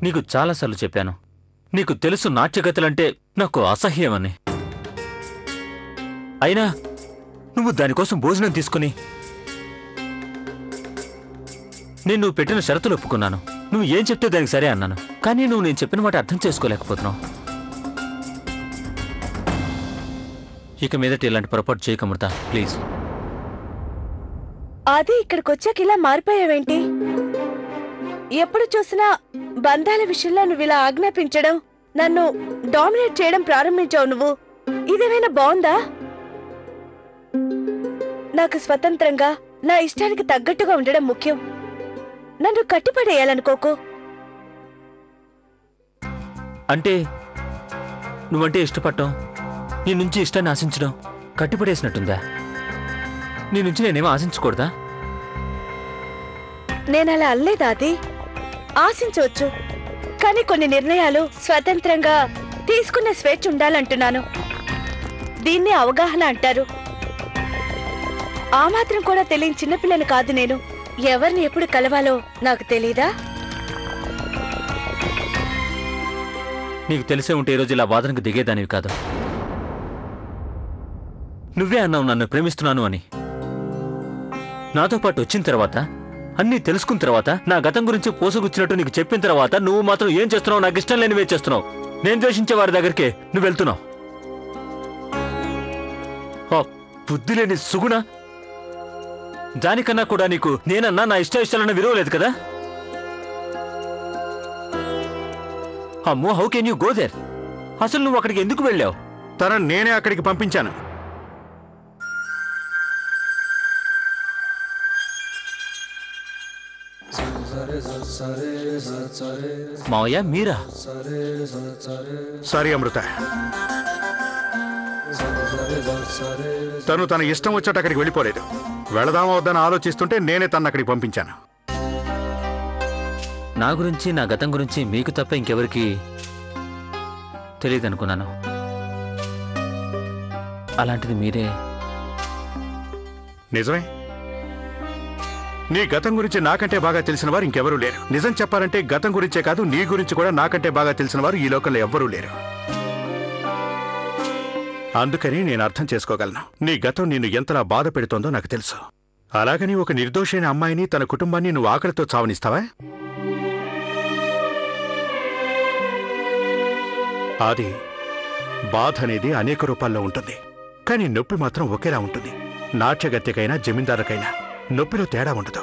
నీకు చాలాసార్లు చెప్పాను, నీకు తెలుసు నాట్యగతులంటే నాకు అసహ్యమని. అయినా నువ్వు దానికోసం భోజనం తీసుకుని నేను నువ్వు పెట్టిన షరతులు ఒప్పుకున్నాను. నువ్వు ఏం చెప్తే దానికి సరే అన్నాను. కానీ నువ్వు నేను చెప్పిన మాట అర్థం చేసుకోలేకపోతున్నావు. ఇక మీదట ఇలాంటి పొరపాటు చేయకు అమృత, ప్లీజ్. అది ఇక్కడికొచ్చాక ఇలా మారిపోయావేంటి? ఎప్పుడు చూసినా బంధాల విషయంలో నువ్వు ఇలా ఆజ్ఞాపించడం, నన్ను డామినేట్ చేయడం ప్రారంభించావు నువ్వు. ఇదేమైనా బాగుందా? నాకు స్వతంత్రంగా నా ఇష్టానికి తగ్గట్టుగా ఉండడం ముఖ్యం. నన్ను కట్టిపడేయాలనుకోకు. అంటే నువ్వంటే ఇష్టపడటం, నీ నుంచి ఇష్టాన్ని ఆశించడం కట్టిపడేసినట్టుందా? నీ నుంచి నేనేమో ఆశించకూడదా? నేనలా అల్లేదా? అది ఆశించవచ్చు, కానీ కొన్ని నిర్ణయాలు స్వతంత్రంగా తీసుకునే స్వేచ్ఛ ఉండాలంటున్నాను. దీన్ని అవగాహన అంటారు. ఆ మాత్రం కూడా తెలియని చిన్నపిల్లని కాదు నేను. ఎవరిని ఎప్పుడు కలవాలో నాకు తెలీదా? నీకు తెలిసే ఉంటే ఈరోజు ఇలా వాదనకు దిగేదానివి కాదు. నువ్వే అన్నావు నన్ను ప్రేమిస్తున్నాను అని. నాతో పాటు వచ్చిన తర్వాత, అన్నీ తెలుసుకున్న తర్వాత, నా గతం గురించి పోసగుచ్చినట్టు నీకు చెప్పిన తర్వాత నువ్వు మాత్రం ఏం చేస్తున్నావు? నాకు ఇష్టం లేనివే చేస్తున్నావు. నేను ద్వేషించే వారి దగ్గరికి నువ్వు వెళ్తున్నావు. బుద్ధి లేని సుగుణ. దానికన్నా కూడా నీకు నేనన్నా నా ఇష్టాలన్న విలువ లేదు కదా? అమ్మో, how can you go there? అసలు నువ్వు అక్కడికి ఎందుకు వెళ్ళావు? తనను నేనే అక్కడికి పంపించాను. మావయ్య, మీరా? సారీ అమృత, తను తన ఇష్టం వచ్చాట అక్కడికి వెళ్ళిపోలేదు. వెళదామా వద్దని ఆలోచిస్తుంటే నేనే తను అక్కడికి పంపించాను. నా గురించి, నా గతం గురించి మీకు తప్ప ఇంకెవరికి తెలియదనుకున్నాను. అలాంటిది మీరే. నిజమే, నీ గతం గురించి నాకంటే బాగా తెలిసిన వారు ఇంకెవరూ లేరు. నిజం చెప్పాలంటే గతం గురించే కాదు, నీ గురించి కూడా నాకంటే బాగా తెలిసిన వారు ఈ లోకంలో ఎవ్వరూ లేరు. అందుకని నేను అర్థం చేసుకోగలను నీ గతం నిన్ను ఎంతలా బాధ పెడుతోందో నాకు తెలుసు. అలాగని ఒక నిర్దోషైన అమ్మాయిని, తన కుటుంబాన్ని నువ్వు ఆకలితో చావనిస్తావా? అది బాధ అనేది అనేక రూపాల్లో ఉంటుంది, కానీ నొప్పి మాత్రం ఒకేలా ఉంటుంది. నాట్యగత్యకైనా జమీందారుకైనా నొప్పిలో తేడా ఉండదు.